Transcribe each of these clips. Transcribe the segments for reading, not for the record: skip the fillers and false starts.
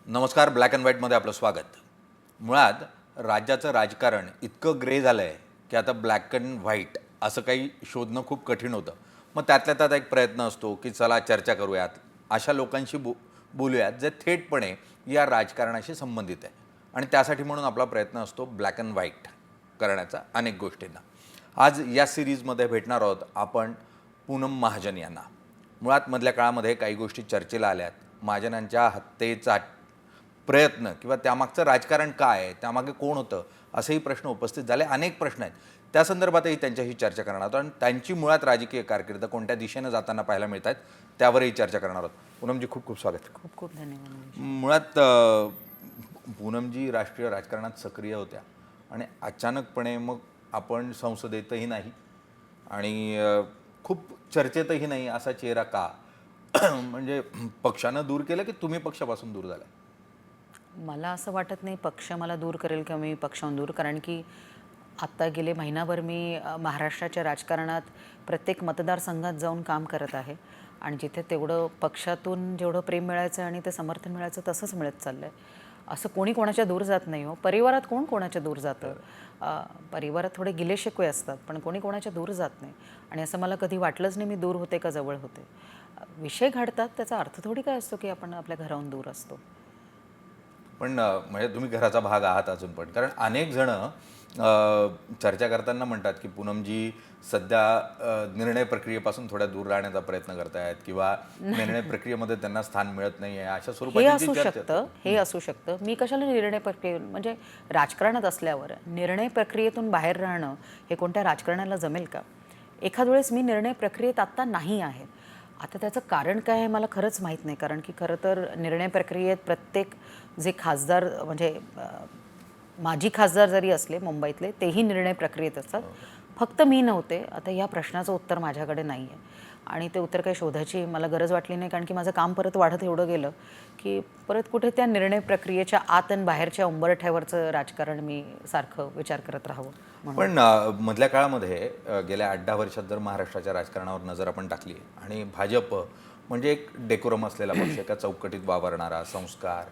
नमस्कार. Black and व्हाईटमध्ये आपलं स्वागत. मुळात राज्याचं राजकारण इतकं ग्रे झालं आहे की आता ब्लॅक अँड व्हाईट असं काही शोधणं खूप कठीण होतं. मग त्यातल्या त्यात एक प्रयत्न असतो की चला चर्चा करूयात, अशा लोकांशी बोलूयात जे थेटपणे या राजकारणाशी संबंधित आहे. आणि त्यासाठी म्हणून आपला प्रयत्न असतो ब्लॅक अँड व्हाईट करण्याचा अनेक गोष्टींना. आज या सिरीजमध्ये भेटणार आहोत आपण पूनम महाजन यांना. मुळात मधल्या काळामध्ये काही गोष्टी चर्चेला आल्यात. महाजनांच्या हत्येचा प्रयत्न किंवा त्यामागचं राजकारण काय आहे, त्यामागे कोण होतं, असेही प्रश्न उपस्थित झाले. अनेक प्रश्न आहेत. त्या संदर्भातही त्यांच्याशी चर्चा करणार आहोत आणि त्यांची मुळात राजकीय कारकीर्द कोणत्या दिशेनं जाताना पाहायला मिळतात त्यावरही चर्चा करणार आहोत. पूनमजी खूप खूप स्वागत. खूप खूप धन्यवाद. मुळात पूनमजी राष्ट्रीय राजकारणात सक्रिय होत्या आणि अचानकपणे मग आपण संसदेतही नाही आणि खूप चर्चेतही नाही असा चेहरा का? म्हणजे पक्षानं दूर केलं की तुम्ही पक्षापासून दूर झाला? मला असं वाटत नाही पक्ष मला दूर करेल किंवा मी पक्षाहून दूर, कारण की आत्ता गेले महिनाभर मी महाराष्ट्राच्या राजकारणात प्रत्येक मतदारसंघात जाऊन काम करत आहे आणि जिथे तेवढं पक्षातून जेवढं प्रेम मिळायचं आणि ते समर्थन मिळायचं तसंच मिळत चाललं आहे. असं कोणी कोणाच्या दूर जात नाही हो. परिवारात कोण कोणाच्या दूर जातं? परिवारात थोडे गिले शिकवे असतात पण कोणी कोणाच्या दूर जात नाही. आणि असं मला कधी वाटलंच नाही मी दूर होते का जवळ होते. विषय घडतात त्याचा अर्थ थोडी काय असतो की आपण आपल्या घराहून दूर असतो. पण म्हणजे तुम्ही घराचा भाग आहात अजून पण, कारण अनेक जण चर्चा करताना म्हणतात की पूनमजी सध्या निर्णय प्रक्रियेपासून थोड्या दूर राहण्याचा प्रयत्न करतायत किंवा निर्णय प्रक्रियेमध्ये त्यांना स्थान मिळत नाही आहे, अशा हे स्वरूपाची असू चर्चा. शकतं, हे असू शकतं. मी कशाला निर्णय प्रक्रिये म्हणजे राजकारणात असल्यावर निर्णय प्रक्रियेतून बाहेर राहणं हे कोणत्या राजकारणाला जमेल का? एखाद वेळेस मी निर्णय प्रक्रियेत आत्ता नाही आहे. आता त्याचं कारण काय आहे मला खरंच माहीत नाही, कारण की खरं तर निर्णय प्रक्रियेत प्रत्येक जे खासदार म्हणजे माजी खासदार जरी असले मुंबईतले तेही निर्णय प्रक्रियेत असतात. फक्त मी नव्हते. आता या प्रश्नाचं उत्तर माझ्याकडे नाही आहे आणि ते उत्तर काही शोधायची मला गरज वाटली नाही, कारण की माझं काम परत वाढत एवढं गेलं की परत कुठे त्या निर्णय प्रक्रियेच्या आत आणि बाहेरच्या उंबरठ्यावरचं राजकारण मी सारखं विचार करत राहावं. पण मधल्या काळामध्ये गेल्या 8-10 वर्षात जर महाराष्ट्राच्या राजकारणावर नजर आपण टाकली आणि भाजप म्हणजे एक डेकोरम असलेला पक्ष, एका चौकटीत वावरणारा, संस्कार,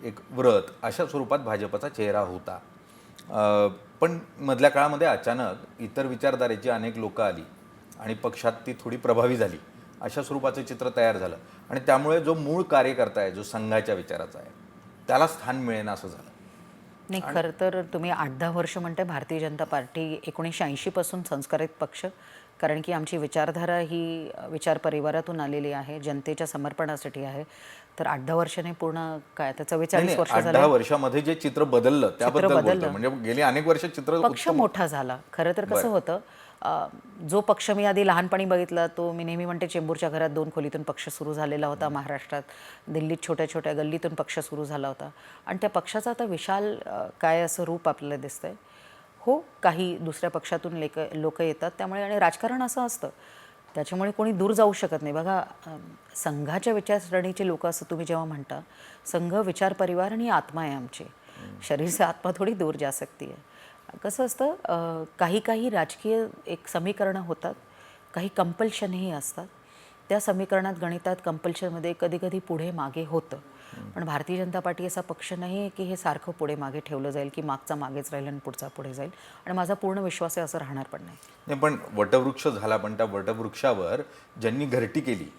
एक व्रत, अशा स्वरूपात भाजपचा चेहरा होता. पण मधल्या काळामध्ये अचानक इतर विचारधारेची अनेक लोकं आली आणि पक्षात ती थोडी प्रभावी झाली, अशा स्वरूपाचं चित्र तयार झालं आणि त्यामुळे जो मूळ कार्यकर्ता आहे, जो संघाच्या विचाराचा आहे, त्याला स्थान मिळेना असं झालं. नाही, खरं तर तुम्ही 8-10 वर्ष म्हणताय. भारतीय जनता पार्टी 1980 पासून संस्कारित पक्ष, कारण की आमची विचारधारा ही विचार परिवारातून आलेली आहे, जनतेच्या समर्पणासाठी आहे. तर 8-10 वर्षाने पूर्ण काय आता 44 वर्ष 8-10 झाले वर्षामध्ये जे चित्र बदललं त्याबद्दल बोलतो. म्हणजे गेली अनेक वर्ष चित्र पक्ष मोठा झाला. खरं तर कसं होतं, जो पक्ष मी आधी लहानपणी बघितला तो मी नेहमी म्हणते चेंबूरच्या घरात 2 खोलीतून पक्ष सुरू झालेला होता महाराष्ट्रात. दिल्लीत छोट्या छोट्या गल्लीतून पक्ष सुरू झाला होता आणि त्या पक्षाचं आता विशाल काय असं रूप आपल्याला दिसतंय. हो, काही दुसऱ्या पक्षातून लोक येतात त्यामुळे, आणि राजकारण असं असतं त्याच्यामुळे कोणी दूर जाऊ शकत नाही. बघा, संघाच्या विचारसरणीचे लोक असं तुम्ही जेव्हा म्हणता, संघ विचार परिवार आणि आत्मा आहे आमची. शरीर से आत्मा थोडी दूर जा सकती आहे. कसं असतं, काही काही राजकीय एक समीकरणं होतात, काही कंपल्शनही असतात. त्या समीकरणात, गणितात, कंपल्शनमध्ये कधी कधी पुढे मागे होतं. पण भारतीय जनता पार्टी असा पक्ष नाही आहे की हे सारखं पुढे मागे ठेवलं जाईल की मागचा मागेच राहील आणि पुढचा पुढे जाईल. आणि माझा पूर्ण विश्वास आहे असं राहणार पण नाही. नाही, पण वटवृक्ष झाला, पण त्या वटवृक्षावर ज्यांनी घरटी केली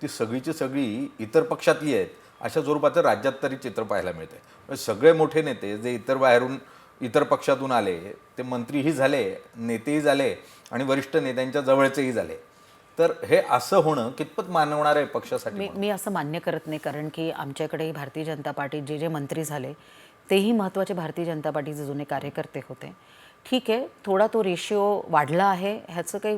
ती सगळीची सगळी इतर पक्षातली आहेत, अशा स्वरूपाचं राज्यात तरी चित्र पाहायला मिळते. सगळे मोठे नेते जे इतर पक्षातून आले ते मंत्रीही झाले, नेतेही झाले आणि वरिष्ठ नेत्यांच्या जवळचेही झाले. तर हे असं होणं कितपत मानवणार आहे पक्षासाठी? मी असं मान्य करत नाही, कारण की आमच्याकडे भारतीय जनता पार्टीत जे जे मंत्री झाले तेही महत्त्वाचे भारतीय जनता पार्टीचे जुने कार्यकर्ते होते. ठीक आहे, थोडा तो रेशिओ वाढला आहे, ह्याचं काही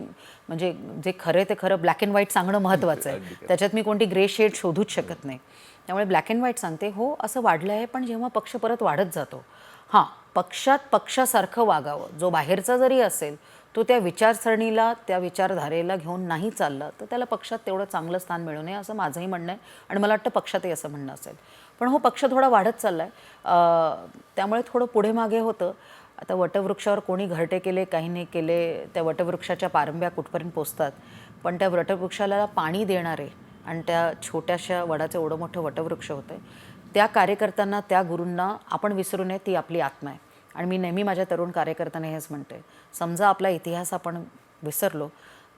म्हणजे जे खरं ते खरं ब्लॅक अँड व्हाईट सांगणं महत्त्वाचं आहे. त्याच्यात मी कोणती ग्रे शेड शोधूच शकत नाही. त्यामुळे ब्लॅक अँड व्हाईट सांगते, हो असं वाढलं आहे. पण जेव्हा पक्ष परत वाढत जातो, हां, पक्षात पक्षासारखं वागावं. जो बाहेरचा जरी असेल तो त्या विचारसरणीला, त्या विचारधारेला घेऊन नाही चालला तर त्याला पक्षात तेवढं चांगलं स्थान मिळू नये असं माझंही म्हणणं आहे आणि मला वाटतं पक्षातही असं म्हणणं असेल. पण हो, पक्ष थोडा वाढत चालला आहे, त्यामुळे थोडं पुढे मागे होतं. आता वटवृक्षावर कोणी घरटे केले, काही नाही केले, त्या वटवृक्षाच्या पारंब्या कुठपर्यंत पोचतात, पण त्या वटवृक्षाला पाणी देणारे आणि त्या छोट्याशा वडाचं एवढं मोठं वटवृक्ष होतं. त्या कार्यकर्त्यांना, त्या गुरूंना आपण विसरू नये, ती आपली आत्मा आहे. आणि मी नेहमी माझ्या तरुण कार्यकर्त्यांना हेच म्हणते, समजा आपला इतिहास आपण विसरलो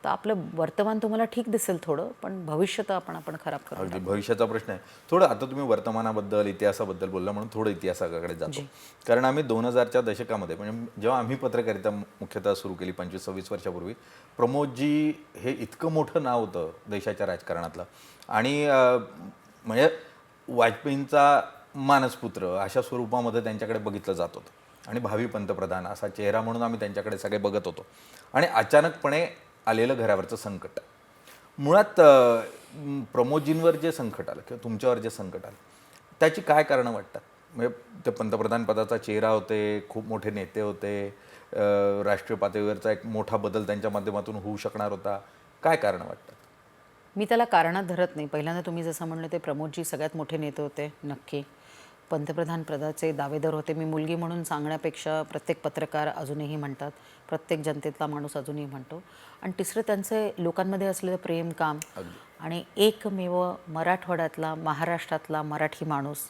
तर आपलं वर्तमान तुम्हाला ठीक दिसेल थोडं, पण भविष्य तर आपण खराब करू. अगदी भविष्याचा प्रश्न आहे. थोडं आता तुम्ही वर्तमानाबद्दल इतिहासाबद्दल बोलला म्हणून थोडं इतिहासाकडे जातो. कारण आम्ही 2000च्या दशकामध्ये म्हणजे जेव्हा आम्ही पत्रकारिता मुख्यतः सुरू केली 25-26 वर्षापूर्वी, प्रमोदजी हे इतकं मोठं नाव होतं देशाच्या राजकारणातलं. आणि म्हणजे वाजपेयींचा मानसपुत्र अशा स्वरूपामध्ये त्यांच्याकडे बघितलं जात होतं आणि भावी पंतप्रधान असा चेहरा म्हणून आम्ही त्यांच्याकडे सगळे बघत होतो. आणि अचानकपणे आलेलं घरावरचं संकट, मुळात प्रमोदजींवर जे संकट आलं किंवा तुमच्यावर जे संकट आलं त्याची काय कारणं वाटतात? म्हणजे ते पंतप्रधान पदाचा चेहरा होते, खूप मोठे नेते होते, राष्ट्रीय पातळीवरचा एक मोठा बदल त्यांच्या माध्यमातून होऊ शकणार होता. काय कारणं वाटतात? मी त्याला कारणात धरत नाही. पहिल्यांदा तुम्ही जसं म्हणलं ते प्रमोदजी सगळ्यात मोठे नेते होते, नक्की. पंतप्रधान पदाचे दावेदार होते. मी मुलगी म्हणून सांगण्यापेक्षा प्रत्येक पत्रकार अजूनही म्हणतात, प्रत्येक जनतेतला माणूस अजूनही म्हणतो. आणि तिसरं त्यांचे लोकांमध्ये असलेलं प्रेम, काम. आणि एकमेव मराठवाड्यातला, महाराष्ट्रातला मराठी माणूस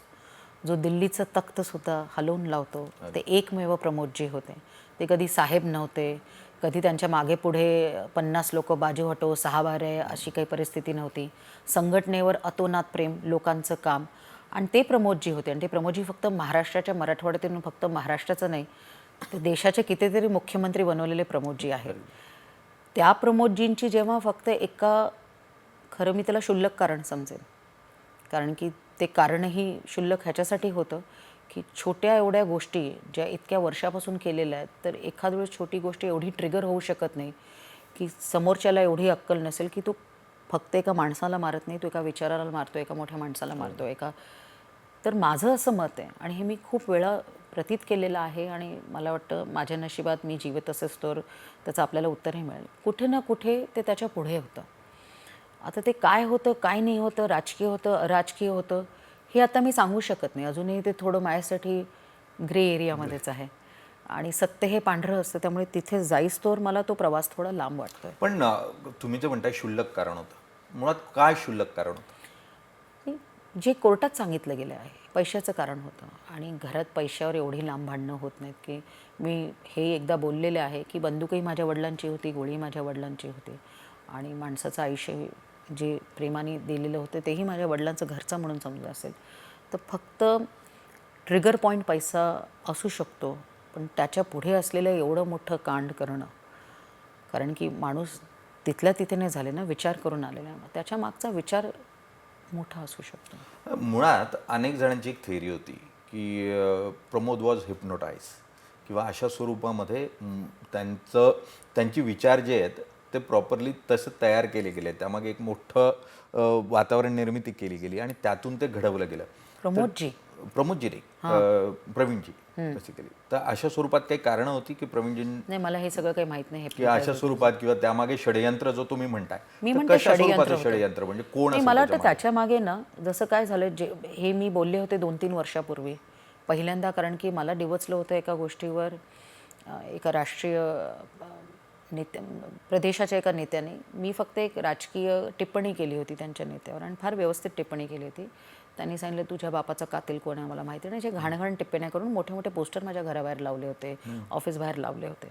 जो दिल्लीचं तख्तसुद्धा हलवून लावतो, ते एकमेव प्रमोदजी होते. ते कधी साहेब नव्हते, कधी त्यांच्या मागे पुढे 50 लोक बाजू हटो 6 बारे अशी काही परिस्थिती नव्हती. संघटनेवर अतोनात प्रेम, लोकांचं काम. आणि ते प्रमोदजी होते. आणि ते प्रमोदजी फक्त महाराष्ट्राच्या, मराठवाड्यातून फक्त महाराष्ट्राचं नाही, ते देशाचे कितीतरी मुख्यमंत्री बनवलेले प्रमोदजी आहेत. त्या प्रमोदजींची जेव्हा फक्त एका, खरं मी त्याला क्षुल्लक कारण समजेन, कारण की ते कारणही क्षुल्लक ह्याच्यासाठी होतं की छोट्या एवढ्या गोष्टी ज्या इतक्या वर्षापासून केलेल्या आहेत, तर एखाद वेळेस छोटी गोष्ट एवढी ट्रिगर होऊ शकत नाही की समोरच्याला एवढी अक्कल नसेल की तो फक्त एका माणसाला मारत नाही, तो एका विचाराला मारतो, एका मोठ्या माणसाला मारतो, एका. तर माझं असं मत आहे आणि हे मी खूप वेळा प्रतीत केलेलं आहे. आणि मला वाटतं माझ्या नशिबात मी जीवित असेच तर त्याचं आपल्याला उत्तरही मिळेल. कुठे ना कुठे ते त्याच्या पुढे होतं. आता ते काय होतं, काय नाही होतं, राजकीय होतं, अराजकीय होतं, हे आता मी सांगू शकत नाही. अजूनही ते थोडं माझ्यासाठी ग्रे एरियामध्येच आहे. आणि सत्य हे पांढरं असतं, त्यामुळे तिथे जाईस्तोवर मला तो प्रवास थोडा लांब वाटतोय. पण तुम्ही जे म्हणताय क्षुल्लक कारण होतं, मुळात काय क्षुल्लक कारण होतं? जे कोर्टात सांगितलं गेलं आहे, पैशाचं कारण होतं. आणि घरात पैशावर एवढी लांब भांडणं होत नाहीत. की मी हे एकदा बोललेले आहे की बंदूकही माझ्या वडिलांची होती, गोळी माझ्या वडिलांची होती, आणि माणसाचं आयुष्य जे प्रेमाने दिलेलं होतं तेही माझ्या वडिलांचं घरचं म्हणून समजलं असेल. तर फक्त ट्रिगर पॉईंट पैसा असू शकतो, पण त्याच्या पुढे असलेलं एवढं मोठं कांड करणं, कारण की माणूस तिथल्या तिथे नाही झाले ना, विचार करून आलेला आहे. त्याच्या मागचा विचार मोठा असू शकतो. मुळात अनेक जणांची एक थेअरी होती की प्रमोद वॉज हिप्नोटाईज किंवा अशा स्वरूपामध्ये त्यांची विचार जे आहेत ते प्रॉपरली तसं तयार केले गेले, त्यामागे एक मोठं वातावरण निर्मिती केली गेली आणि त्यातून ते घडवलं गेलं. प्रमोदजी नाही, प्रवीणजी बेसिकली. तर अशा स्वरूपात काही कारणं होती की प्रवीणजी, नाही मला हे सगळं काही माहित नाही. की अशा स्वरूपात किंवा त्यामागे षडयंत्र जो तुम्ही म्हणताय, मी म्हणते षडयंत्र म्हणजे कोण? मला वाटतं त्याच्या मागे ना, जसं काय झालं, जे हे मी बोलले होते 2-3 वर्षापूर्वी पहिल्यांदा, कारण की मला डिवचलं होतं एका गोष्टीवर. एका राष्ट्रीय प्रदेशाच्या एका नेत्याने, मी फक्त एक राजकीय टिप्पणी केली होती त्यांच्या नेत्यावर, आणि फार व्यवस्थित टिप्पणी केली होती. त्यांनी सांगितलं तुझ्या बापाचा कातील कोण आहे मला माहिती नाही. जे घाणघाण टिप्पण्या करून मोठे मोठे पोस्टर माझ्या घराबाहेर लावले होते, ऑफिस बाहेर लावले होते.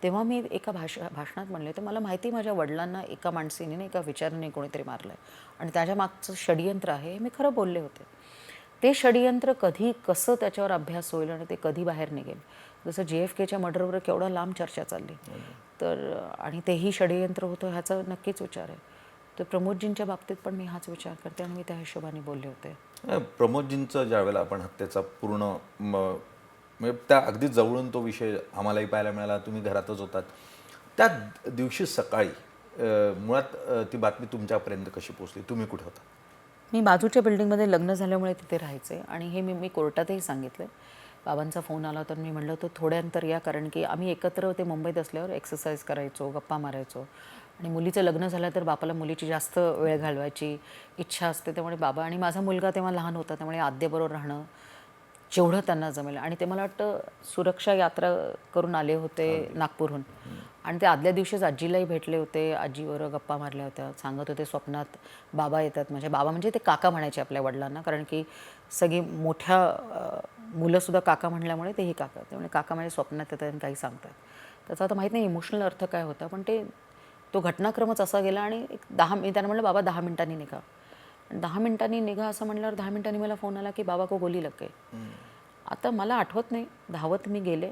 तेव्हा मी एका भाषणात म्हणले होते, मला माहिती माझ्या वडिलांना एका माणसाने नाही, एका विचाराने कोणीतरी मारलं आहे आणि त्याच्या मागचं षडयंत्र आहे, हे मी खरं बोलले होते. ते षडयंत्र कधी, कसं त्याच्यावर अभ्यास होईल आणि ते कधी बाहेर निघेल. जसं JFKच्या मर्डरवर केवढा लांब चर्चा चालली, तर आणि तेही षडयंत्र होतं ह्याचा नक्कीच विचार आहे. तर प्रमोदजींच्या बाबतीत पण मी हाच विचार करते आणि मी त्या हिशोबाने बोलले होते. प्रमोदजींचं ज्यावेळेला आपण हत्येचा पूर्ण म्हणजे त्या अगदी जवळून तो विषय आम्हालाही पाहायला मिळाला, तुम्ही घरातच होतात त्या दिवशी सकाळी, मुळात ती बातमी तुमच्यापर्यंत कशी पोहोचली? तुम्ही कुठे होता? मी बाजूच्या बिल्डिंगमध्ये लग्न झाल्यामुळे तिथे राहायचे, आणि हे मी कोर्टातही सांगितलं. बाबांचा फोन आला होता, मी म्हटलं होतं थोड्यानंतर या, कारण की आम्ही एकत्र ते मुंबईत असल्यावर एक्सरसाइज करायचो, गप्पा मारायचो, आणि मुलीचं लग्न झालं तर बापाला मुलीची जास्त वेळ घालवायची इच्छा असते. त्यामुळे बाबा, आणि माझा मुलगा तेव्हा लहान होता, त्यामुळे आद्यबरोबर राहणं जेवढं त्यांना जमेल. आणि ते मला वाटतं सुरक्षा यात्रा करून आले होते नागपूरहून, आणि ते आदल्या दिवशीच आजीलाही भेटले होते, आजीबरोबर गप्पा मारल्या होत्या. सांगत होते स्वप्नात बाबा येतात. म्हणजे बाबा म्हणजे ते काका म्हणायचे आपल्या वडिलांना, कारण की सगळी मोठ्या मुलंसुद्धा काका म्हणल्यामुळे तेही काका. त्यामुळे काका म्हणजे स्वप्नात येतात आणि काही सांगतात. त्याचा आता माहीत नाही इमोशनल अर्थ काय होता, पण तो घटनाक्रमच असा गेला. आणि मी त्यांना म्हटलं, बाबा 10 मिनिटांनी निघा. 10 मिनिटांनी निघा असं म्हटल्यावर 10 मिनिटांनी मला फोन आला की बाबा को गोली लग गई. आता मला आठवत नाही, धावत मी गेले,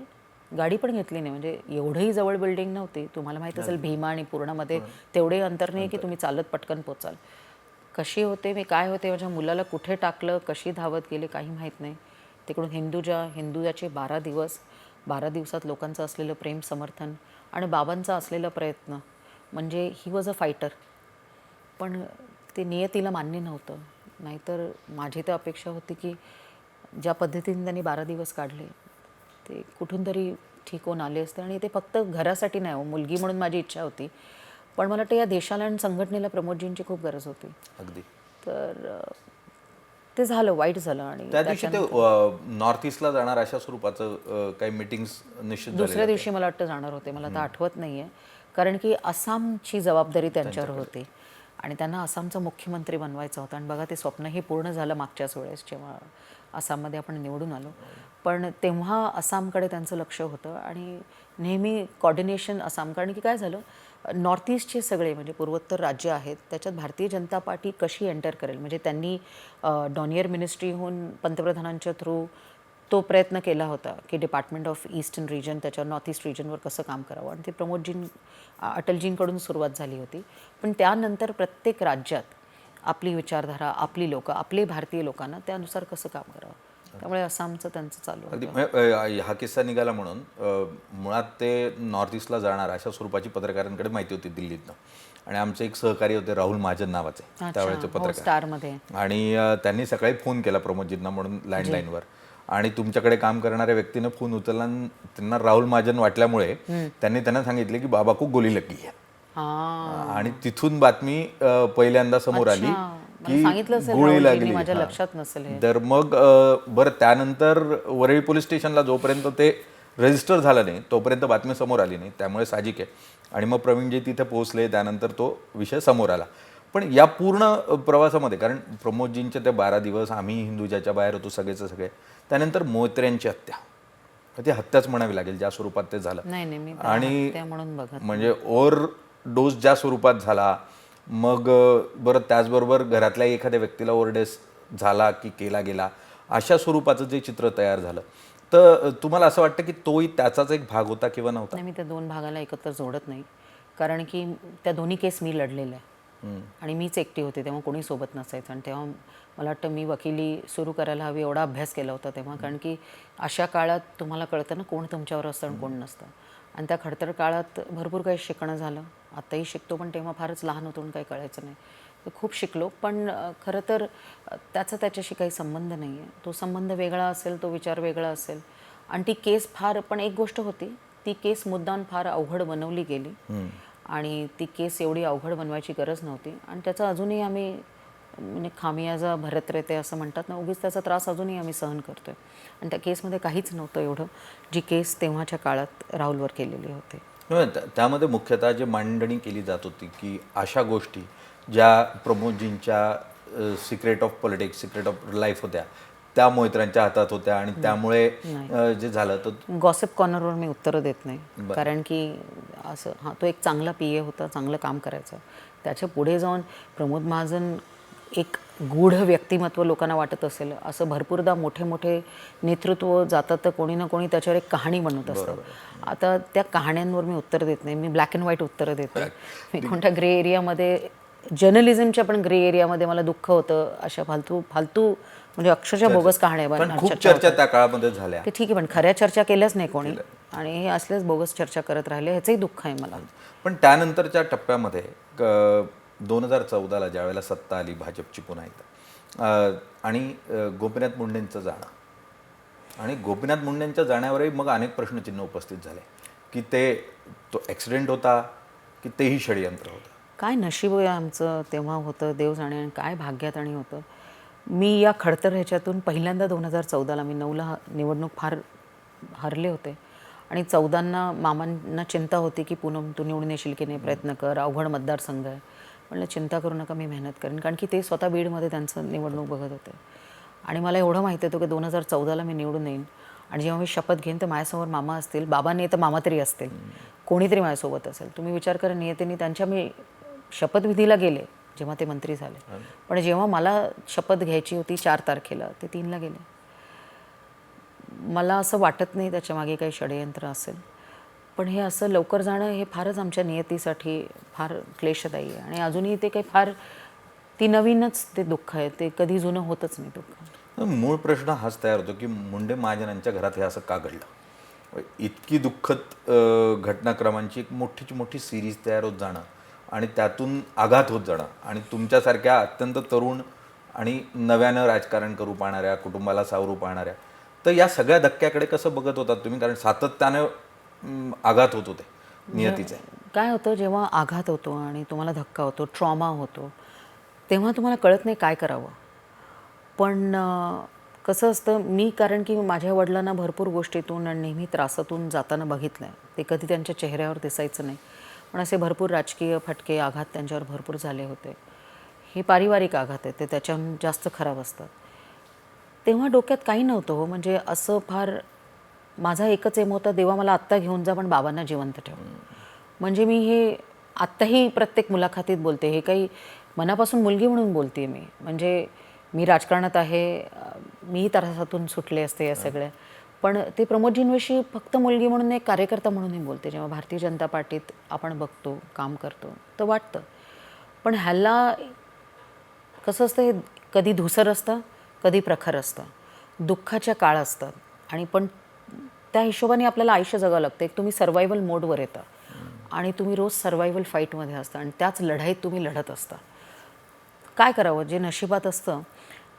गाडी पण घेतली नाही. म्हणजे एवढंही जवळ बिल्डिंग नव्हती. तुम्हाला माहीत असेल भीमा आणि पूर्णामध्ये तेवढे अंतर नाही की तुम्ही चालत पटकन पोचाल. कशी होते मी, काय होते, माझ्या मुलाला कुठे टाकलं, कशी धावत गेले काही माहीत नाही. तिकडून हिंदुजाचे 12 दिवस, 12 दिवसात लोकांचं असलेलं प्रेम, समर्थन आणि बाबांचा असलेला प्रयत्न. म्हणजे ही वॉज अ फायटर. पण ते नियतीला मान्य नव्हतं. नाहीतर माझी तर अपेक्षा होती की ज्या पद्धतीने त्यांनी 12 दिवस काढले ते कुठून तरी ठीक होऊन आले असते. आणि ते फक्त घरासाठी नाही, मुलगी म्हणून माझी इच्छा होती, पण मला वाटतं या देशाला आणि संघटनेला प्रमोदजींची खूप गरज होती. अगदी. तर ते झालं, वाईट झालं. आणि त्या दिवशी ते नॉर्थ ईस्टला जाणार अशा स्वरूपाचं काही मीटिंग्स निश्चित दुसऱ्या दिवशी मला वाटतं जाणार होते, मला आता आठवत नाही आहे. कारण की आसामची जबाबदारी त्यांच्यावर होती आणि त्यांना आसामचा मुख्यमंत्री बनवायचा होता. आणि बघा ते स्वप्नही पूर्ण झालं मागच्याच वेळेस, जेव्हा आसाममध्ये आपण निवडून आलो. पण तेव्हा आसामकडे त्यांचं लक्ष होतं आणि नेहमी कॉर्डिनेशन आसाम. कारण की काय झालं, नॉर्थ ईस्टचे सगळे म्हणजे पूर्वोत्तर राज्य आहेत, त्याच्यात भारतीय जनता पार्टी कशी एंटर करेल. म्हणजे त्यांनी डॉनियर मिनिस्ट्रीहून पंतप्रधानांच्या थ्रू तो प्रयत्न केला होता की डिपार्टमेंट ऑफ ईस्टर्न रिजन त्याच्यावर नॉर्थ ईस्ट रिजनवर कसं काम करावं. आणि ते अटलजींकडून सुरुवात झाली होती. पण त्यानंतर प्रत्येक राज्यात आपली विचारधारा, आपली लोकं, आपले भारतीय लोकांना त्यानुसार कसं काम करावं. त्यामुळे आसामचं त्यांचं चालू अगदी. होतं. हा किस्सा निघाला म्हणून मुळात ते नॉर्थ ईस्टला जाणार अशा स्वरूपाची पत्रकारांकडे माहिती होती दिल्लीतनं. आणि आमचे एक सहकारी होते राहुल महाजन नावाचे, त्यावेळेचे पत्रकार. स्टारमध्ये. आणि त्यांनी सकाळी फोन केला प्रमोदजींना म्हणून लँडलाईनवर. आणि तुमच्याकडे काम करणाऱ्या व्यक्तीने फोन उचलला आणि त्यांना राहुल महाजन वाटल्यामुळे त्यांना सांगितले की बाबा को गोली लगी है. आणि तिथून बातमी पहिल्यांदा समोर आली की गोळी लागली. माझ्या लक्षात नसेल हे. तर मग बरं, त्यानंतर वरळी पोलीस स्टेशनला जोपर्यंत ते रजिस्टर झालं नाही तोपर्यंत बातमी समोर आली नाही, त्यामुळे साहजिक आहे. आणि मग प्रवीणजी तिथे पोहोचले, त्यानंतर तो विषय समोर आला. पण या पूर्ण प्रवासामध्ये, कारण प्रमोदजींचे ते 12 दिवस आम्ही हिंदुजाच्या बाहेर होतो सगळेचे सगळे, त्यानंतर मोत्र्यांची हत्या, ती हत्याच म्हणावी लागेल ज्या स्वरूपात ते झालं. नाही मी आणि म्हणून बघत म्हणजे ओव्हर डोस ज्या स्वरूपात झाला. मग बरं, त्याचबरोबर घरातल्या एखाद्या व्यक्तीला ओव्हरडोस झाला की केला गेला, अशा स्वरूपाचं जे चित्र तयार झालं, तर तुम्हाला असं वाटतं की तोही त्याचाच एक भाग होता किंवा नव्हता? नाही, मी त्या दोन भागाला एकत्र जोडत नाही. कारण की त्या दोन्ही केस मी लढलेल्या आहे आणि मीच एकटी होते तेव्हा, कोणी सोबत नसायचं. आणि तेव्हा मला वाटतं मी वकिली सुरू करायला हवी एवढा अभ्यास केला होता तेव्हा. कारण की अशा काळात तुम्हाला कळतं ना कोण तुमच्यावर असतं आणि कोण नसतं. आणि त्या खडतर काळात भरपूर काही शिकणं झालं. आत्ताही शिकतो, पण तेव्हा फारच लहान होतो आणि काही कळायचं नाही. तर खूप शिकलो. पण खरं तर त्याच्याशी काही संबंध नाही आहे. तो संबंध वेगळा असेल, तो विचार वेगळा असेल. आणि ती केस पण एक गोष्ट होती, ती केस मुद्दाम फार अवघड बनवली गेली. आणि ती केस एवढी अवघड बनवायची गरज नव्हती. आणि त्याचा अजूनही आम्ही म्हणजे खामियाजा भरत राहते असं म्हणतात ना, उगीच त्याचा त्रास अजूनही आम्ही सहन करतोय. आणि त्या केसमध्ये काहीच नव्हतं एवढं, जी केस तेव्हाच्या काळात राहुलवर केलेली होती. त्यामध्ये मुख्यतः जे मांडणी केली जात होती की अशा गोष्टी ज्या प्रमोदजींच्या secret of politics, secret of life होत्या, त्या मोहित्रांच्या हातात होत्या. आणि त्यामुळे जे झालं तर गॉसिप कॉर्नरवर मी उत्तरं देत नाही. कारण की असं तो एक चांगला PA होता, चांगलं काम करायचं. त्याच्या पुढे जाऊन प्रमोद महाजन एक गूढ व्यक्तिमत्व लोकांना वाटत असेल असं भरपूरदा मोठे मोठे नेतृत्व जातात, तर कोणी ना कोणी त्याच्यावर एक कहाणी बनवत असतं. आता त्या कहाण्यांवर मी उत्तर देत नाही. मी ब्लॅक अँड व्हाईट उत्तरं देते. मी कोणत्या ग्रे एरियामध्ये, जर्नलिझमच्या पण ग्रे एरियामध्ये मला दुःख होतं अशा फालतू म्हणजे अक्षरशः बोगस कहाण्या खूप चर्चा त्या काळामध्ये झाल्या. ते ठीक आहे, पण खऱ्या चर्चा केल्याच नाही कोणी. आणि हे असलेच बोगस चर्चा करत राहिले, ह्याचंही दुःख आहे मला. पण त्यानंतरच्या टप्प्यामध्ये 2014ला ज्यावेळेला सत्ता आली भाजपची पुन्हा एकदा, आणि गोपीनाथ मुंडेंचं जाणं, आणि गोपीनाथ मुंडेंच्या जाण्यावरही मग अनेक प्रश्नचिन्ह उपस्थित झाले की तो ॲक्सिडेंट होता की तेही षडयंत्र होतं. काय नशीब आहे आमचं तेव्हा होतं, देव जाणे. आणि काय भाग्यात आणि होतं. मी या खडतर ह्याच्यातून पहिल्यांदा 2014ला मी 9ला निवडणूक फार हरले होते आणि 14 मामांना चिंता होती की पूनम तू निवडून येशील की नाही, प्रयत्न कर, अवघड मतदारसंघ आहे. म्हणलं चिंता करू नका, मी मेहनत करेन, कारण की ते स्वतः बीडमध्ये त्यांचं निवडणूक बघत होते. आणि मला एवढं माहिती होतं की 2014ला मी निवडून येईन आणि जेव्हा मी शपथ घेईन तर माझ्यासमोर मामा असतील, बाबा नाही तर मामा तरी असतील, कोणीतरी माझ्यासोबत असेल. तुम्ही विचार करा, नियतीने त्यांच्या मी शपथविधीला गेले जेव्हा ते मंत्री झाले, पण जेव्हा मला शपथ घ्यायची होती 4 तारखेला ते 3ला गेले. मला असं वाटत नाही त्याच्यामागे काही षडयंत्र असेल, पण हे असं लवकर जाणं हे फारच आमच्या नियतीसाठी फार क्लेशदायी आहे. आणि अजूनही ते काही फार ती नवीनच ते दुःख आहे, ते कधी जुनं होतच नाही दुःख. मूळ प्रश्न हाच तयार होतो की मुंडे महाजनांच्या घरात हे असं का घडलं. इतकी दुःखद घटनाक्रमांची एक मोठीची मोठी सिरीज तयार होत जाणं आणि त्यातून आघात होत जाणं आणि तुमच्यासारख्या अत्यंत तरुण आणि नव्यानं राजकारण करू पाहणाऱ्या, कुटुंबाला सावरू पाहणाऱ्या, तर या सगळ्या धक्क्याकडे कसं बघत होतात तुम्ही, कारण सातत्यानं आघात होत होते नियतीचे. काय होतं, जेव्हा आघात होतो आणि तुम्हाला धक्का होतो, ट्रॉमा होतो, तेव्हा तुम्हाला कळत नाही काय करावं. पण कसं असतं, मी कारण की माझ्या वडिलांना भरपूर गोष्टीतून आणि नेहमी त्रासातून जाताना बघितलं आहे. ते कधी त्यांच्या चेहऱ्यावर दिसायचं नाही, पण असे भरपूर राजकीय फटके, आघात त्यांच्यावर भरपूर झाले होते. हे पारिवारिक आघात आहेत, ते त्याच्याहून जास्त खराब असतात. तेव्हा डोक्यात काही नव्हतं हो, म्हणजे असं फार माझा एकच एम होता, देवा मला आत्ता घेऊन जा पण बाबांना जिवंत ठेव. म्हणजे मी हे आत्ताही प्रत्येक मुलाखतीत बोलते, हे काही मनापासून मुलगी म्हणून बोलते मी. म्हणजे मी राजकारणात आहे, मीही त्रासातून सुटले असते या सगळ्या, पण ते प्रमोदजींविषयी फक्त मुलगी म्हणून, एक कार्यकर्ता म्हणूनही बोलते. जेव्हा भारतीय जनता पार्टीत आपण बघतो, काम करतो, तर वाटतं. पण ह्याला कसं असतं, हे कधी धुसर असतं, कधी प्रखर असतं, दुःखाच्या काळ असतात. आणि पण त्या हिशोबाने आपल्याला आयुष्य जगावं लागतं. एक तुम्ही सर्वायवल मोडवर येता आणि तुम्ही रोज सर्वायवल फाईटमध्ये असता आणि त्याच लढाईत तुम्ही लढत असता. काय करावं, जे नशिबात असतं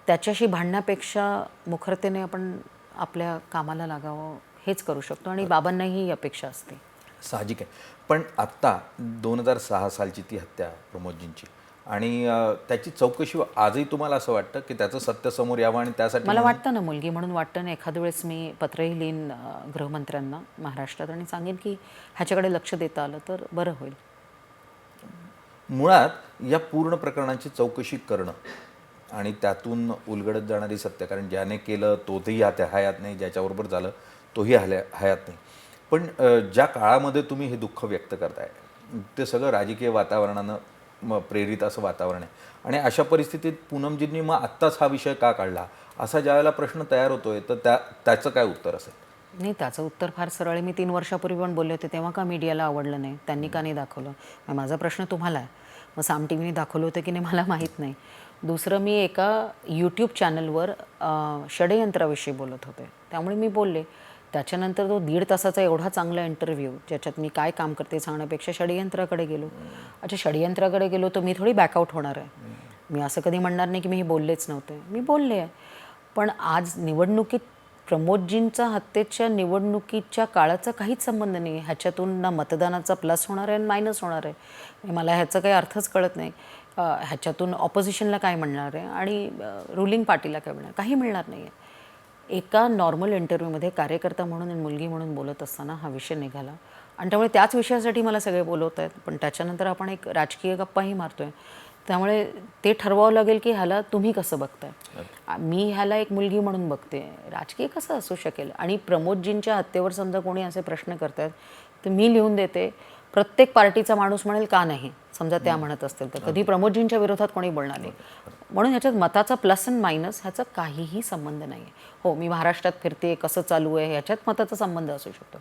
त्याच्याशी भांडण्यापेक्षा मुखरतेने आपण आपल्या कामाला लागावं, हेच करू शकतो. आणि बाबांनाही ही अपेक्षा असते. साहजिक आहे. पण आत्ता 2006 सालची ती हत्या प्रमोदजींची आणि त्याची चौकशी आजही तुम्हाला असं वाटतं की त्याचं सत्य समोर यावं आणि त्यासाठी मला वाटतं ना, मुलगी म्हणून वाटतं ना, एखाद्या वेळेस मी पत्रही लिहीन गृहमंत्र्यांना महाराष्ट्रात आणि सांगेन की ह्याच्याकडे लक्ष देता आलं तर बरं होईल. मुळात या पूर्ण प्रकरणाची चौकशी करणं आणि त्यातून उलगडत जाणारी सत्य, कारण ज्याने केलं तोही हयात नाही, ज्याच्याबरोबर झालं तोही हयात नाही. पण ज्या काळामध्ये तुम्ही हे दुःख व्यक्त करताय ते सगळं राजकीय वातावरणानं प्रेरित असं वातावरण आहे. आणि अशा परिस्थितीत पूनमजींनी मग आत्ताच हा विषय का काढला असा ज्यावेळेला प्रश्न तयार होतोय, तर त्याचं काय उत्तर असेल? नाही, त्याचं उत्तर फार सरळ आहे. मी 3 वर्षापूर्वी पण बोलले होते, तेव्हा का मीडियाला आवडलं नाही, त्यांनी का नाही दाखवलं. मग माझा प्रश्न तुम्हाला आहे, मग साम टी व्हीने दाखवलं होतं की नाही मला माहीत नाही. दुसरं, मी एका यूट्यूब चॅनलवर षडयंत्राविषयी बोलत होते, त्यामुळे मी बोलले. त्याच्यानंतर तो 1.5 तासाचा एवढा चांगला इंटरव्ह्यू, ज्याच्यात मी काय काम करते सांगण्यापेक्षा षडयंत्राकडे गेलो. अच्छा, षडयंत्राकडे गेलो तर मी थोडी बॅकआउट होणार आहे. मी असं कधी म्हणणार नाही की मी हे बोललेच नव्हते, मी बोलले आहे. पण आज निवडणुकीत प्रमोदजींचा हत्येच्या निवडणुकीच्या काळाचा काहीच संबंध नाही. ह्याच्यातून ना मतदानाचा प्लस होणार आहे आणि मायनस होणार आहे. मला ह्याचा काही अर्थच कळत नाही. ह्याच्यातून ऑपोजिशनला काय मिळणार आहे आणि रुलिंग पार्टीला काय मिळणार, काही मिळणार नाही आहे. एका नॉर्मल इंटरव्ह्यूमध्ये कार्यकर्ता म्हणून आणि मुलगी म्हणून बोलत असताना हा विषय निघाला आणि त्यामुळे त्याच विषयासाठी मला सगळे बोलवत आहेत. पण त्याच्यानंतर आपण एक राजकीय गप्पाही मारतोय, त्यामुळे ते ठरवावं लागेल की ह्याला तुम्ही कसं बघताय. मी ह्याला एक मुलगी म्हणून बघते, राजकीय कसं असू शकेल. आणि प्रमोदजींच्या हत्येवर समजा कोणी असे प्रश्न करतात तर मी लिहून देते, प्रत्येक पार्टीचा माणूस म्हणेल का नाही, समजा त्या म्हणत असतील तर कधी प्रमोदजींच्या विरोधात कोणी बोलणार नाही. म्हणून ह्याच्यात मताचा प्लस अँड मायनस ह्याचा काहीही संबंध नाही आहे. हो, मी महाराष्ट्रात फिरते, कसं चालू आहे ह्याच्यात मताचा संबंध असू शकतो.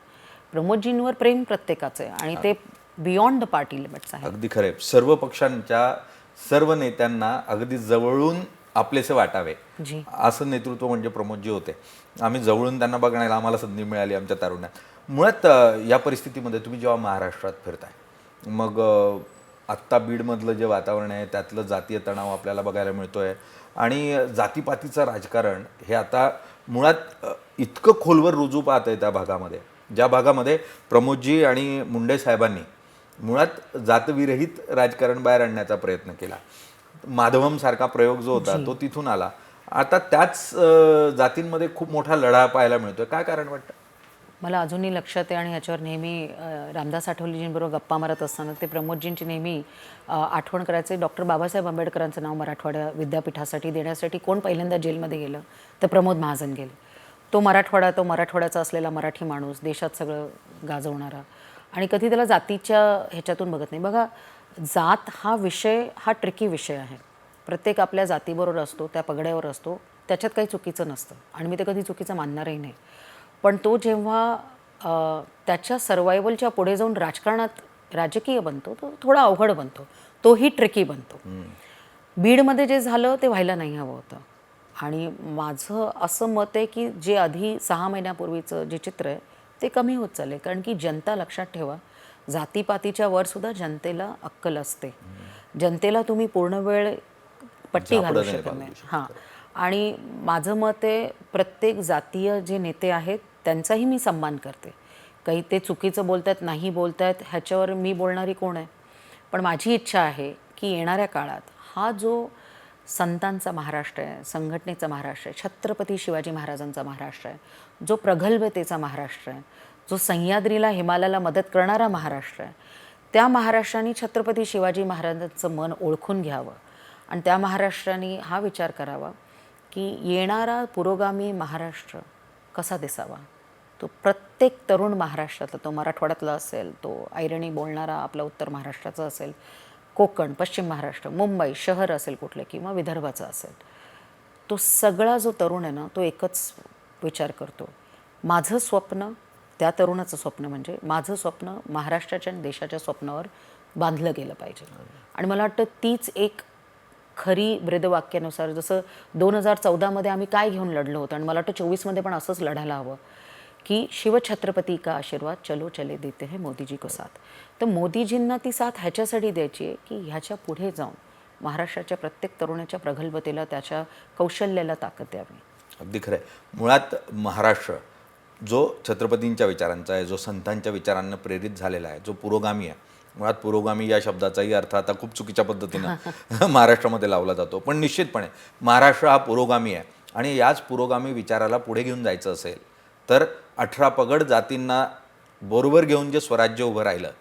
प्रमोदजींवर प्रेम प्रत्येकाचं आहे आणि ते बियॉन्ड द पार्टी लिमिट्स आहे. अगदी खरं आहे. सर्व पक्षांच्या सर्व नेत्यांना अगदी जवळून आपलेसे वाटावे जी, असं नेतृत्व म्हणजे प्रमोदजी होते. आम्ही जवळून त्यांना बघण्याला आम्हाला संधी मिळाली आमच्या तारुण्यात. मुळात या परिस्थितीमध्ये तुम्ही जेव्हा महाराष्ट्रात फिरताय, मग आत्ता बीडमधलं जे वातावरण आहे त्यातलं जातीय तणाव आपल्याला बघायला मिळतोय आणि जातीपातीचं राजकारण हे आता मुळात इतकं खोलवर रुजू पाहत आहे त्या भागामध्ये, ज्या भागामध्ये प्रमोदजी आणि मुंडे साहेबांनी मुळात जातविरहित राजकारण बाहेर आणण्याचा प्रयत्न केला. माधवम सारखा प्रयोग जो होता तो तिथून आला आता त्याच जातींमध्ये खूप मोठा लढा पाहायला मिळतोय. काय कारण वाटतं? मला अजूनही लक्षात आहे आणि ह्याच्यावर नेहमी रामदास आठवलेजींबरोबर गप्पा मारत असताना ते प्रमोदजींची नेहमी आठवण करायचे. डॉक्टर बाबासाहेब आंबेडकरांचं नाव मराठवाडा विद्यापीठासाठी देण्यासाठी कोण पहिल्यांदा जेलमध्ये गेलं तर प्रमोद महाजन गेले. तो मराठवाड्याचा असलेला मराठी माणूस, देशात सगळं गाजवणारा, आणि कधी त्याला जातीच्या ह्याच्यातून बघत नाही. बघा, जात हा विषय हा ट्रिकी विषय आहे. प्रत्येक आपल्या जातीबरोबर असतो, त्या पगड्यावर असतो, त्याच्यात काही चुकीचं नसतं आणि मी ते कधी चुकीचं मानणारही नाही. पण तो जेव्हा त्याच्या सर्वायवलच्या पुढे जाऊन राजकारणात राजकीय बनतो, तो थोडा अवघड बनतो, तोही ट्रिकी बनतो. बीडमध्ये जे झालं ते व्हायला नाही हवं होतं. आणि माझं असं मत आहे की जे आधी 6 महिन्यापूर्वीचं जे चित्र आहे ते कमी होत चालले. कारण की जनता, लक्षात ठेवा, जातीपातीच्या वर सुद्धा जनतेला अक्कल असते. जनतेला तुम्ही पूर्ण वेळ पट्टी घालू झापडं नाही शकत बांधू नाही. शकत. हां. आणि माझं मत आहे, प्रत्येक जातीय जे नेते आहेत त्यांचाही मी सन्मान करते. काही ते चुकीचं बोलतात, नाही बोलतात, ह्याच्यावर मी बोलणारी कोण आहे? पण माझी इच्छा आहे की येणाऱ्या काळात हा जो संतांचा महाराष्ट्र आहे, संघटनेचा महाराष्ट्र आहे, छत्रपती शिवाजी महाराजांचा महाराष्ट्र आहे, जो प्रगल्भतेचा महाराष्ट्र आहे, जो सह्याद्रीला हिमालयाला मदत करणारा महाराष्ट्र आहे, त्या महाराष्ट्राने छत्रपती शिवाजी महाराजांचं मन ओळखून घ्यावं आणि त्या महाराष्ट्राने हा विचार करावा की येणारा पुरोगामी महाराष्ट्र कसा दिसावा. तो प्रत्येक तरुण महाराष्ट्रातला, तो मराठवाड्यातला असेल, तो ऐरणी बोलणारा आपला उत्तर महाराष्ट्राचा असेल, कोकण, पश्चिम महाराष्ट्र, मुंबई शहर असेल कुठले, किंवा विदर्भाचा असेल, तो सगळा जो तरुण आहे ना, तो एकच विचार करतो. माझं स्वप्न, त्या तरुणाचं स्वप्न म्हणजे माझं स्वप्न महाराष्ट्राच्या आणि देशाच्या स्वप्नावर बांधलं गेलं पाहिजे. आणि मला वाटतं तीच एक खरी ब्रीदवाक्यानुसार, जसं 2014मध्ये आम्ही काय घेऊन लढलो होतो, आणि मला वाटतं 24मध्ये पण असंच लढायला हवं की शिवछत्रपती का आशीर्वाद, चलो चले देते हैं मोदीजी को साथ. तर मोदीजींना ती साथ ह्याच्यासाठी द्यायची आहे की ह्याच्या पुढे जाऊन महाराष्ट्राच्या प्रत्येक तरुणाच्या प्रगल्भतेला, त्याच्या कौशल्याला ताकद द्यावी. अगदी खरं आहे. मुळात महाराष्ट्र जो छत्रपतींच्या विचारांचा आहे, जो संतांच्या विचारांना प्रेरित झालेला आहे, जो पुरोगामी आहे. मुळात पुरोगामी या शब्दाचाही अर्थ आता खूप चुकीच्या पद्धतीनं महाराष्ट्रामध्ये लावला जातो. पण निश्चितपणे महाराष्ट्र हा पुरोगामी आहे आणि याच पुरोगामी विचाराला पुढे घेऊन जायचं असेल तर 18 पगड जातींना बरोबर घेऊन जे स्वराज्य उभं राहिलं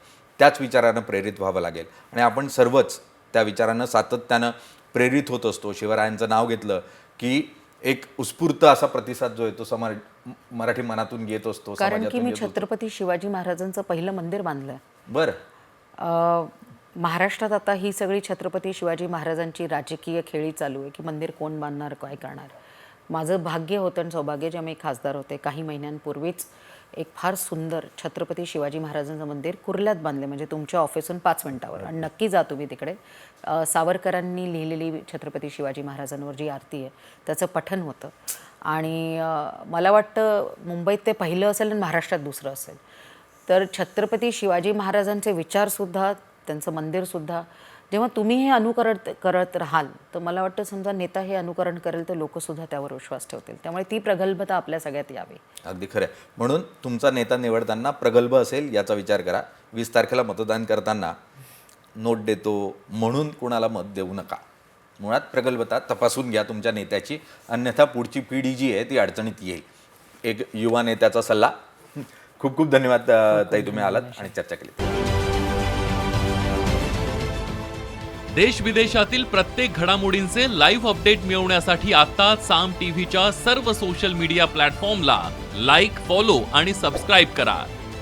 त्याच विचारानं प्रेरित व्हावं लागेल. आणि आपण सर्वच त्या विचारानं सातत्यानं प्रेरित होत असतो. शिवरायांचं नाव घेतलं की एक उत्स्फूर्त असा प्रतिसाद जो येतो मराठी मनातून येत असतो. कारण की मी छत्रपती शिवाजी महाराजांचं पहिलं मंदिर बांधलं. बरं. महाराष्ट्रात आता ही सगळी छत्रपती शिवाजी महाराजांची राजकीय खेळी चालू आहे की मंदिर कोण बांधणार, काय करणार. माझं भाग्य होतं आणि सौभाग्य, जेव्हा मी खासदार होते काही महिन्यांपूर्वीच एक फार सुंदर छत्रपती शिवाजी महाराजांचं मंदिर कुर्ल्यात बांधले, म्हणजे तुमच्या ऑफिसहून 5 मिनिटावर. आणि नक्की जा तुम्ही तिकडे. सावरकरांनी लिहिलेली छत्रपती शिवाजी महाराजांवर जी आरती आहे त्याचं पठण होतं. आणि मला वाटतं मुंबईत ते पहिलं असेल आणि महाराष्ट्रात दुसरं असेल. तर छत्रपती शिवाजी महाराजांचे विचारसुद्धा, त्यांचं मंदिरसुद्धा जेव्हा तुम्ही हे अनुकरण करत राहाल तर मला वाटतं, समजा नेता हे अनुकरण करेल तर लोकसुद्धा त्यावर विश्वास ठेवतील. त्यामुळे ती प्रगल्भता आपल्या सगळ्यात यावी. अगदी खरं आहे. म्हणून तुमचा नेता निवडताना प्रगल्भ असेल याचा विचार करा. 20 तारखेला मतदान करताना नोट देतो म्हणून कुणाला मत देऊ नका. मुळात प्रगल्भता तपासून घ्या तुमच्या नेत्याची, अन्यथा पुढची पिढी जी आहे ती अडचणीत येईल. एक युवा नेत्याचा सल्ला. खूप खूप धन्यवाद ताई, तुम्ही आलात आणि चर्चा केली. देश विदेशातील प्रत्येक घडामोडींचे लाईव्ह अपडेट मिळवण्यासाठी आता साम टीव्हीच्या सर्व सोशल मीडिया प्लॅटफॉर्मला लाईक, फॉलो आणि सबस्क्राईब करा.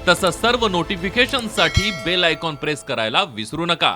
तसंच सर्व नोटिफिकेशनसाठी बेल आयकॉन प्रेस करायला विसरू नका.